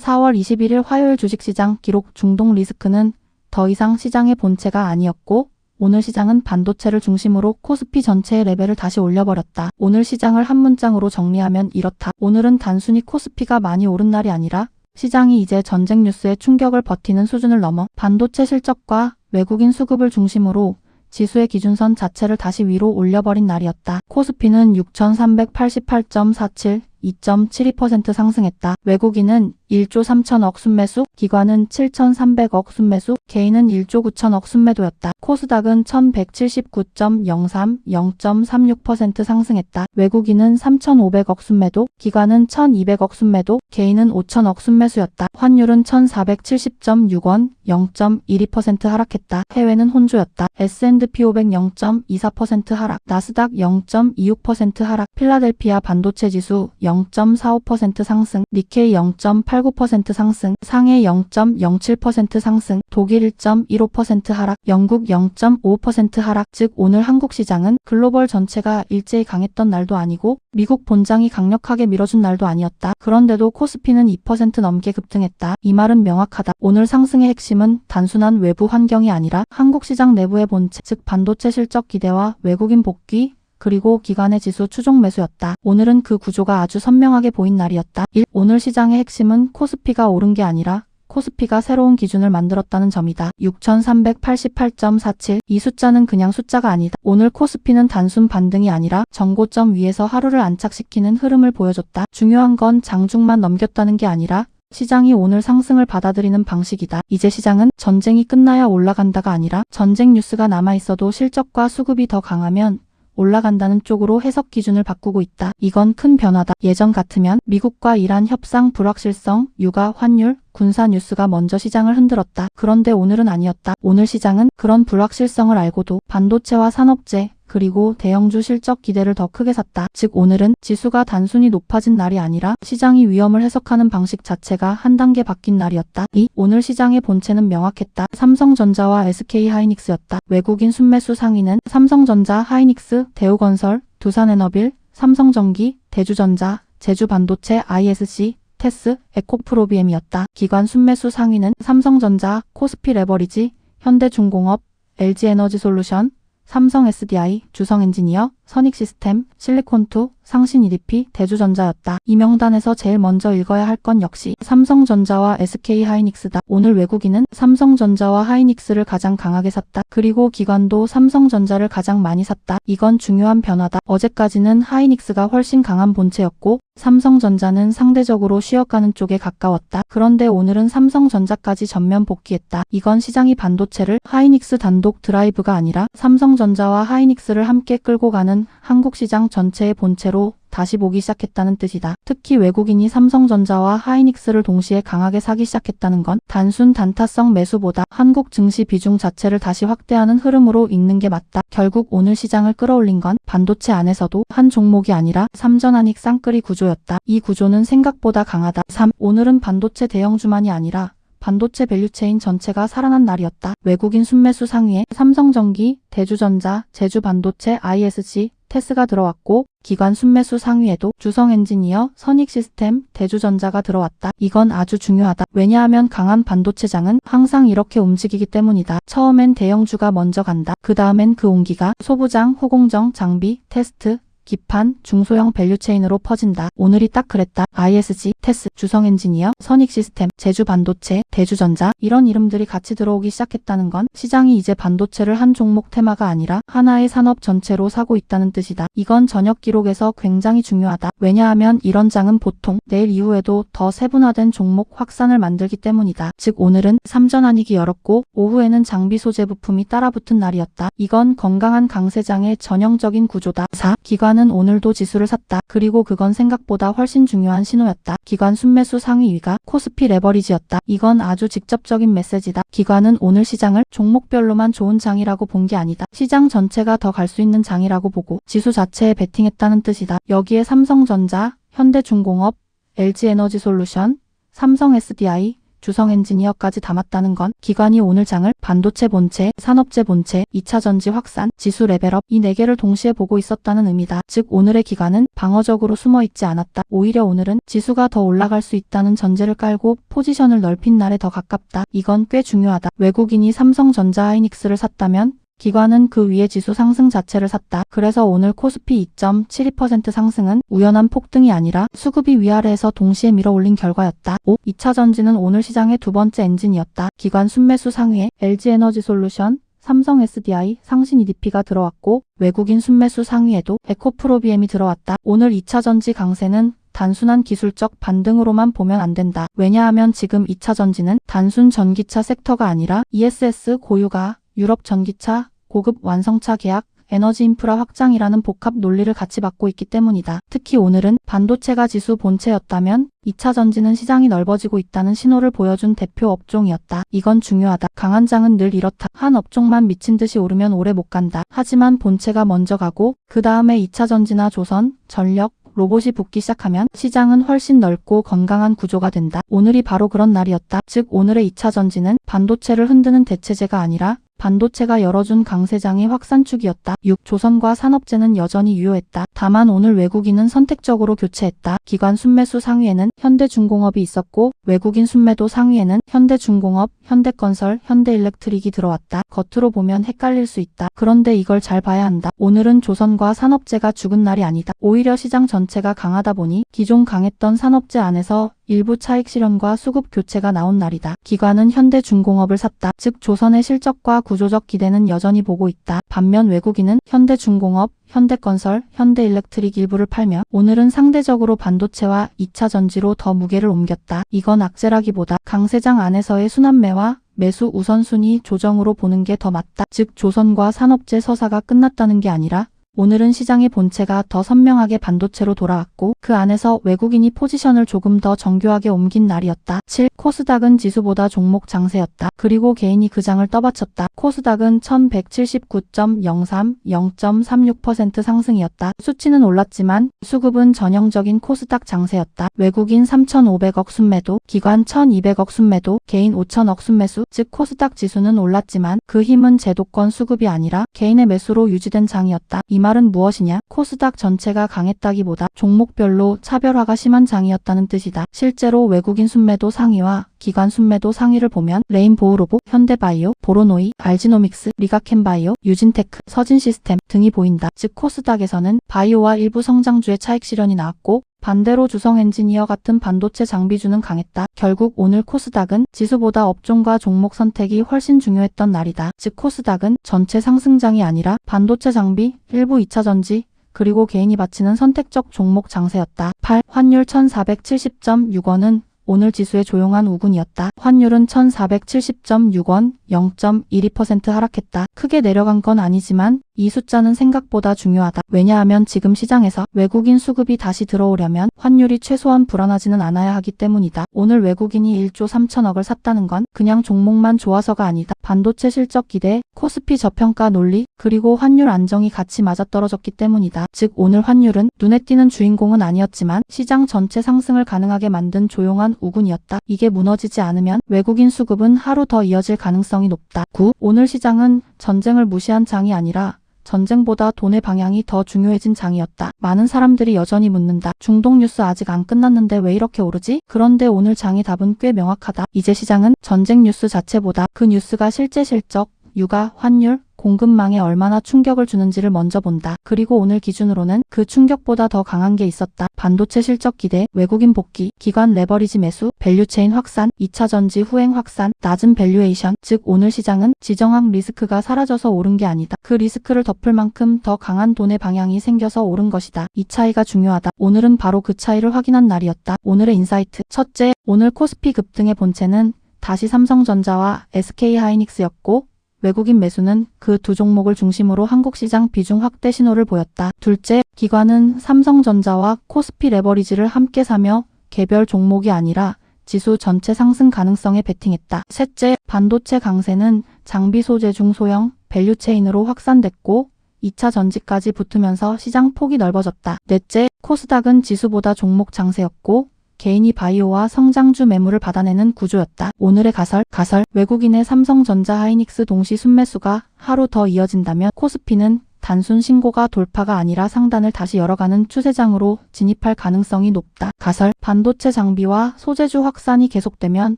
4월 21일 화요일 주식시장 기록 중동 리스크는 더 이상 시장의 본체가 아니었고 오늘 시장은 반도체를 중심으로 코스피 전체의 레벨을 다시 올려버렸다. 오늘 시장을 한 문장으로 정리하면 이렇다. 오늘은 단순히 코스피가 많이 오른 날이 아니라 시장이 이제 전쟁 뉴스의 충격을 버티는 수준을 넘어 반도체 실적과 외국인 수급을 중심으로 지수의 기준선 자체를 다시 위로 올려버린 날이었다. 코스피는 6,388.47, 2.72% 상승했다. 외국인은 1조 3천억 순매수, 기관은 7,300억 순매수, 개인은 1조 9천억 순매도였다. 코스닥은 1,179.03, 0.36% 상승했다. 외국인은 3,500억 순매도, 기관은 1,200억 순매도, 개인은 5천억 순매수였다. 환율은 1,470.6원, 0.12% 하락했다. 해외는 혼조였다. S&P 500 0.24% 하락, 나스닥 0.26% 하락, 필라델피아 반도체 지수 0.45% 상승, 니케이 0.89% 상승, 상해 0.07% 상승, 독일 1.15% 하락, 영국 0.5% 하락. 즉 오늘 한국 시장은 글로벌 전체가 일제히 강했던 날도 아니고 미국 본장이 강력하게 밀어준 날도 아니었다. 그런데도 코스피는 2% 넘게 급등했다. 이 말은 명확하다. 오늘 상승의 핵심은 단순한 외부 환경이 아니라 한국 시장 내부의 본체, 즉 반도체 실적 기대와 외국인 복귀, 그리고 기관의 지수 추종 매수였다. 오늘은 그 구조가 아주 선명하게 보인 날이었다. 1. 오늘 시장의 핵심은 코스피가 오른 게 아니라 코스피가 새로운 기준을 만들었다는 점이다. 6,388.47. 이 숫자는 그냥 숫자가 아니다. 오늘 코스피는 단순 반등이 아니라 전고점 위에서 하루를 안착시키는 흐름을 보여줬다. 중요한 건 장중만 넘겼다는 게 아니라 시장이 오늘 상승을 받아들이는 방식이다. 이제 시장은 전쟁이 끝나야 올라간다가 아니라 전쟁 뉴스가 남아있어도 실적과 수급이 더 강하면 올라간다는 쪽으로 해석 기준을 바꾸고 있다. 이건 큰 변화다. 예전 같으면 미국과 이란 협상 불확실성, 유가, 환율, 군사 뉴스가 먼저 시장을 흔들었다. 그런데 오늘은 아니었다. 오늘 시장은 그런 불확실성을 알고도 반도체와 산업재, 그리고 대형주 실적 기대를 더 크게 샀다. 즉 오늘은 지수가 단순히 높아진 날이 아니라 시장이 위험을 해석하는 방식 자체가 한 단계 바뀐 날이었다. 2. 오늘 시장의 본체는 명확했다. 삼성전자와 SK하이닉스였다. 외국인 순매수 상위는 삼성전자, 하이닉스, 대우건설, 두산에너빌, 삼성전기, 대주전자, 제주반도체, ISC, 테스, 에코프로비엠이었다. 기관 순매수 상위는 삼성전자, 코스피 레버리지, 현대중공업, LG에너지솔루션, 삼성 SDI, 주성엔지니어, 선익시스템, 실리콘투, 상신 EDP, 대주전자였다. 이 명단에서 제일 먼저 읽어야 할 건 역시 삼성전자와 SK하이닉스다. 오늘 외국인은 삼성전자와 하이닉스를 가장 강하게 샀다. 그리고 기관도 삼성전자를 가장 많이 샀다. 이건 중요한 변화다. 어제까지는 하이닉스가 훨씬 강한 본체였고 삼성전자는 상대적으로 쉬어가는 쪽에 가까웠다. 그런데 오늘은 삼성전자까지 전면 복귀했다. 이건 시장이 반도체를 하이닉스 단독 드라이브가 아니라 삼성전자와 하이닉스를 함께 끌고 가는 한국 시장 전체의 본체로 다시 보기 시작했다는 뜻이다. 특히 외국인이 삼성전자와 하이닉스를 동시에 강하게 사기 시작했다는 건 단순 단타성 매수보다 한국 증시 비중 자체를 다시 확대하는 흐름으로 읽는 게 맞다. 결국 오늘 시장을 끌어올린 건 반도체 안에서도 한 종목이 아니라 삼전환익 쌍끌이 구조였다. 이 구조는 생각보다 강하다. 3. 오늘은 반도체 대형주만이 아니라 반도체 밸류체인 전체가 살아난 날이었다. 외국인 순매수 상위에 삼성전기, 대주전자, 제주반도체, ISC, 테스가 들어왔고 기관 순매수 상위에도 주성엔지니어, 선익시스템, 대주전자가 들어왔다. 이건 아주 중요하다. 왜냐하면 강한 반도체장은 항상 이렇게 움직이기 때문이다. 처음엔 대형주가 먼저 간다. 그 다음엔 그 온기가 소부장, 호공정, 장비, 테스트, 기판, 중소형 밸류체인으로 퍼진다. 오늘이 딱 그랬다. ISG, 테스, 주성엔지니어, 선익시스템, 제주반도체, 대주전자 이런 이름들이 같이 들어오기 시작했다는 건 시장이 이제 반도체를 한 종목 테마가 아니라 하나의 산업 전체로 사고 있다는 뜻이다. 이건 저녁 기록에서 굉장히 중요하다. 왜냐하면 이런 장은 보통 내일 이후에도 더 세분화된 종목 확산을 만들기 때문이다. 즉 오늘은 삼전환익이 열었고 오후에는 장비 소재 부품이 따라붙은 날이었다. 이건 건강한 강세장의 전형적인 구조다. 4. 기관은 오늘도 지수를 샀다. 그리고 그건 생각보다 훨씬 중요한 신호였다. 기관 순매수 상위 위가 코스피 레버리지였다. 이건 아주 직접적인 메시지다. 기관은 오늘 시장을 종목별로만 좋은 장이라고 본 게 아니다. 시장 전체가 더 갈 수 있는 장이라고 보고 지수 자체에 베팅했다는 뜻이다. 여기에 삼성전자, 현대중공업, LG에너지솔루션, 삼성 SDI, 주성 엔지니어까지 담았다는 건 기관이 오늘 장을 반도체 본체, 산업재 본체, 2차전지 확산, 지수 레벨업 이 4개를 동시에 보고 있었다는 의미다. 즉 오늘의 기관은 방어적으로 숨어 있지 않았다. 오히려 오늘은 지수가 더 올라갈 수 있다는 전제를 깔고 포지션을 넓힌 날에 더 가깝다. 이건 꽤 중요하다. 외국인이 삼성전자 하이닉스를 샀다면 기관은 그 위에 지수 상승 자체를 샀다. 그래서 오늘 코스피 2.72% 상승은 우연한 폭등이 아니라 수급이 위아래에서 동시에 밀어올린 결과였다. 5. 2차전지는 오늘 시장의 두 번째 엔진이었다. 기관 순매수 상위에 LG에너지솔루션, 삼성 SDI, 상신 EDP가 들어왔고 외국인 순매수 상위에도 에코프로비엠이 들어왔다. 오늘 2차전지 강세는 단순한 기술적 반등으로만 보면 안 된다. 왜냐하면 지금 2차전지는 단순 전기차 섹터가 아니라 ESS 고유가, 유럽 전기차, 고급 완성차 계약, 에너지 인프라 확장이라는 복합 논리를 같이 받고 있기 때문이다. 특히 오늘은 반도체가 지수 본체였다면 2차전지는 시장이 넓어지고 있다는 신호를 보여준 대표 업종이었다. 이건 중요하다. 강한 장은 늘 이렇다. 한 업종만 미친 듯이 오르면 오래 못 간다. 하지만 본체가 먼저 가고 그 다음에 2차전지나 조선, 전력, 로봇이 붙기 시작하면 시장은 훨씬 넓고 건강한 구조가 된다. 오늘이 바로 그런 날이었다. 즉 오늘의 2차전지는 반도체를 흔드는 대체제가 아니라 반도체가 열어준 강세장의 확산축이었다. 6. 조선과 산업재는 여전히 유효했다. 다만 오늘 외국인은 선택적으로 교체했다. 기관 순매수 상위에는 현대중공업이 있었고 외국인 순매도 상위에는 현대중공업, 현대건설, 현대일렉트릭이 들어왔다. 겉으로 보면 헷갈릴 수 있다. 그런데 이걸 잘 봐야 한다. 오늘은 조선과 산업재가 죽은 날이 아니다. 오히려 시장 전체가 강하다 보니 기존 강했던 산업재 안에서 일부 차익 실현과 수급 교체가 나온 날이다. 기관은 현대중공업을 샀다. 즉 조선의 실적과 구조적 기대는 여전히 보고 있다. 반면 외국인은 현대중공업, 현대건설, 현대일렉트릭 일부를 팔며 오늘은 상대적으로 반도체와 2차전지로 더 무게를 옮겼다. 이건 악재라기보다 강세장 안에서의 순환매와 매수 우선순위 조정으로 보는 게 더 맞다. 즉 조선과 산업재 서사가 끝났다는 게 아니라 오늘은 시장의 본체가 더 선명하게 반도체로 돌아왔고 그 안에서 외국인이 포지션을 조금 더 정교하게 옮긴 날이었다. 7. 코스닥은 지수보다 종목 장세였다. 그리고 개인이 그 장을 떠받쳤다. 코스닥은 1179.03, 0.36% 상승이었다. 수치는 올랐지만 수급은 전형적인 코스닥 장세였다. 외국인 3,500억 순매도, 기관 1,200억 순매도, 개인 5,000억 순매수, 즉 코스닥 지수는 올랐지만 그 힘은 제도권 수급이 아니라 개인의 매수로 유지된 장이었다. 이 말은 무엇이냐? 코스닥 전체가 강했다기보다 종목별로 차별화가 심한 장이었다는 뜻이다. 실제로 외국인 순매도 상위와 기관 순매도 상위를 보면 레인보우로보, 현대바이오, 보로노이, 알지노믹스, 리가켄바이오, 유진테크, 서진시스템 등이 보인다. 즉 코스닥에서는 바이오와 일부 성장주의 차익 실현이 나왔고 반대로 주성 엔지니어 같은 반도체 장비주는 강했다. 결국 오늘 코스닥은 지수보다 업종과 종목 선택이 훨씬 중요했던 날이다. 즉 코스닥은 전체 상승장이 아니라 반도체 장비, 일부 2차전지, 그리고 개인이 바치는 선택적 종목 장세였다. 8. 환율 1470.6원은 오늘 지수의 조용한 우군이었다. 환율은 1470.6원, 0.12% 하락했다. 크게 내려간 건 아니지만 이 숫자는 생각보다 중요하다. 왜냐하면 지금 시장에서 외국인 수급이 다시 들어오려면 환율이 최소한 불안하지는 않아야 하기 때문이다. 오늘 외국인이 1조 3천억을 샀다는 건 그냥 종목만 좋아서가 아니다. 반도체 실적 기대, 코스피 저평가 논리, 그리고 환율 안정이 같이 맞아떨어졌기 때문이다. 즉 오늘 환율은 눈에 띄는 주인공은 아니었지만 시장 전체 상승을 가능하게 만든 조용한 우군이었다. 이게 무너지지 않으면 외국인 수급은 하루 더 이어질 가능성이 높다. 9. 오늘 시장은 전쟁을 무시한 장이 아니라 전쟁보다 돈의 방향이 더 중요해진 장이었다. 많은 사람들이 여전히 묻는다. 중동 뉴스 아직 안 끝났는데 왜 이렇게 오르지? 그런데 오늘 장의 답은 꽤 명확하다. 이제 시장은 전쟁 뉴스 자체보다 그 뉴스가 실제 실적, 유가, 환율, 공급망에 얼마나 충격을 주는지를 먼저 본다. 그리고 오늘 기준으로는 그 충격보다 더 강한 게 있었다. 반도체 실적 기대, 외국인 복귀, 기관 레버리지 매수, 밸류체인 확산, 2차전지 후행 확산, 낮은 밸류에이션. 즉 오늘 시장은 지정학 리스크가 사라져서 오른 게 아니다. 그 리스크를 덮을 만큼 더 강한 돈의 방향이 생겨서 오른 것이다. 이 차이가 중요하다. 오늘은 바로 그 차이를 확인한 날이었다. 오늘의 인사이트. 첫째, 오늘 코스피 급등의 본체는 다시 삼성전자와 SK하이닉스였고 외국인 매수는 그 두 종목을 중심으로 한국 시장 비중 확대 신호를 보였다. 둘째, 기관은 삼성전자와 코스피 레버리지를 함께 사며 개별 종목이 아니라 지수 전체 상승 가능성에 베팅했다. 셋째, 반도체 강세는 장비 소재 중 소형, 밸류체인으로 확산됐고 2차 전지까지 붙으면서 시장 폭이 넓어졌다. 넷째, 코스닥은 지수보다 종목 장세였고 개인이 바이오와 성장주 매물을 받아내는 구조였다. 오늘의 가설, 외국인의 삼성전자 하이닉스 동시 순매수가 하루 더 이어진다면 코스피는 단순 신고가 돌파가 아니라 상단을 다시 열어가는 추세장으로 진입할 가능성이 높다. 가설, 반도체 장비와 소재주 확산이 계속되면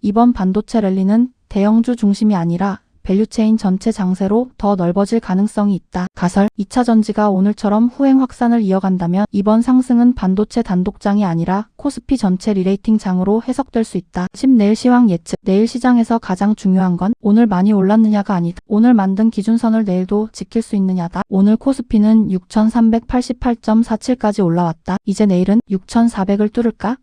이번 반도체 랠리는 대형주 중심이 아니라 밸류체인 전체 장세로 더 넓어질 가능성이 있다. 가설, 2차 전지가 오늘처럼 후행 확산을 이어간다면 이번 상승은 반도체 단독장이 아니라 코스피 전체 리레이팅 장으로 해석될 수 있다. 10 내일 시황 예측. 내일 시장에서 가장 중요한 건 오늘 많이 올랐느냐가 아니다. 오늘 만든 기준선을 내일도 지킬 수 있느냐다. 오늘 코스피는 6388.47까지 올라왔다. 이제 내일은 6400을 뚫을까?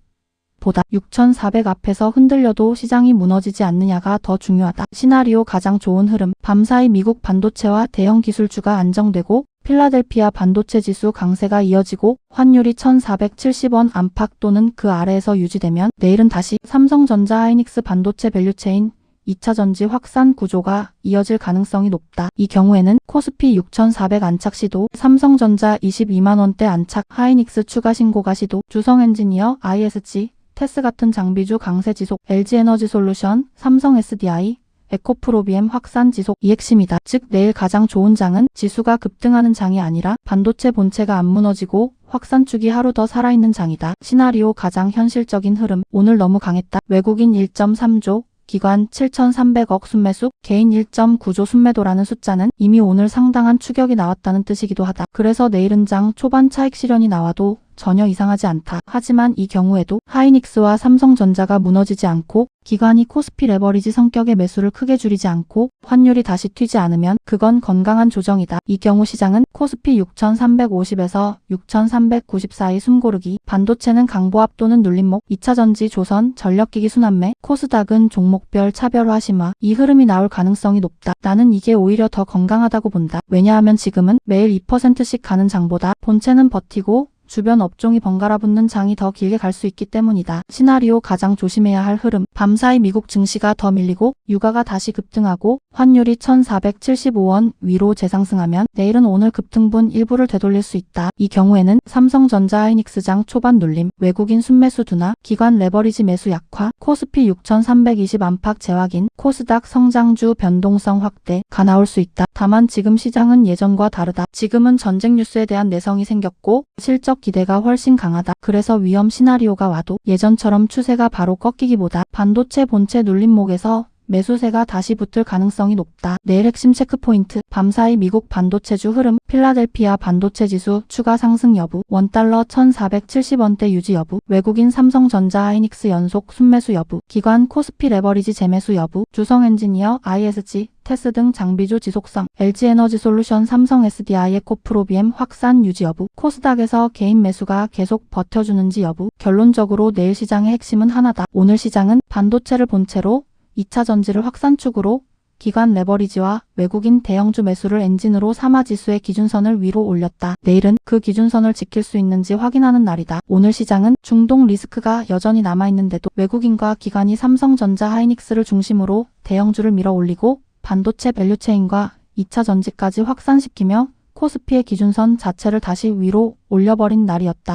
보다 6400 앞에서 흔들려도 시장이 무너지지 않느냐가 더 중요하다. 시나리오 가장 좋은 흐름. 밤사이 미국 반도체와 대형 기술주가 안정되고 필라델피아 반도체 지수 강세가 이어지고 환율이 1470원 안팎 또는 그 아래에서 유지되면 내일은 다시 삼성전자 하이닉스 반도체 밸류체인 2차 전지 확산 구조가 이어질 가능성이 높다. 이 경우에는 코스피 6400 안착 시도, 삼성전자 22만원대 안착, 하이닉스 추가 신고가 시도, 주성엔지니어, ISG, 테스 같은 장비주 강세 지속, LG에너지솔루션, 삼성 SDI, 에코프로비엠 확산 지속, 이 핵심이다. 즉 내일 가장 좋은 장은 지수가 급등하는 장이 아니라 반도체 본체가 안 무너지고 확산축이 하루 더 살아있는 장이다. 시나리오 가장 현실적인 흐름. 오늘 너무 강했다. 외국인 1.3조, 기관 7,300억 순매수, 개인 1.9조 순매도라는 숫자는 이미 오늘 상당한 추격이 나왔다는 뜻이기도 하다. 그래서 내일은 장 초반 차익 실현이 나와도 전혀 이상하지 않다. 하지만 이 경우에도 하이닉스와 삼성전자가 무너지지 않고 기관이 코스피 레버리지 성격의 매수를 크게 줄이지 않고 환율이 다시 튀지 않으면 그건 건강한 조정이다. 이 경우 시장은 코스피 6350에서 6390 사이 숨고르기, 반도체는 강보합 또는 눌림목, 2차전지 조선, 전력기기 순환매, 코스닥은 종목별 차별화 심화, 이 흐름이 나올 가능성이 높다. 나는 이게 오히려 더 건강하다고 본다. 왜냐하면 지금은 매일 2%씩 가는 장보다 본체는 버티고 주변 업종이 번갈아 붙는 장이 더 길게 갈 수 있기 때문이다. 시나리오 가장 조심해야 할 흐름. 밤사이 미국 증시가 더 밀리고 유가가 다시 급등하고 환율이 1475원 위로 재상승하면 내일은 오늘 급등분 일부를 되돌릴 수 있다. 이 경우에는 삼성전자 하이닉스장 초반 눌림, 외국인 순매수 둔화, 기관 레버리지 매수 약화, 코스피 6320 안팎 재확인, 코스닥 성장주 변동성 확대가 나올 수 있다. 다만 지금 시장은 예전과 다르다. 지금은 전쟁 뉴스에 대한 내성이 생겼고 실적 기대가 훨씬 강하다. 그래서 위험 시나리오가 와도 예전처럼 추세가 바로 꺾이기보다 반도체 본체 눌림목에서 매수세가 다시 붙을 가능성이 높다. 내일 핵심 체크포인트. 밤사이 미국 반도체주 흐름, 필라델피아 반도체 지수 추가 상승 여부, 원달러 1470원대 유지 여부, 외국인 삼성전자 하이닉스 연속 순매수 여부, 기관 코스피 레버리지 재매수 여부, 주성엔지니어, ISG, 테스 등 장비주 지속성, LG에너지솔루션, 삼성 SDI, 에코프로비엠 확산 유지 여부, 코스닥에서 개인 매수가 계속 버텨주는지 여부. 결론적으로 내일 시장의 핵심은 하나다. 오늘 시장은 반도체를 본체로 2차 전지를 확산축으로 기관 레버리지와 외국인 대형주 매수를 엔진으로 삼아 지수의 기준선을 위로 올렸다. 내일은 그 기준선을 지킬 수 있는지 확인하는 날이다. 오늘 시장은 중동 리스크가 여전히 남아있는데도 외국인과 기관이 삼성전자 하이닉스를 중심으로 대형주를 밀어 올리고 반도체 밸류체인과 2차 전지까지 확산시키며 코스피의 기준선 자체를 다시 위로 올려버린 날이었다.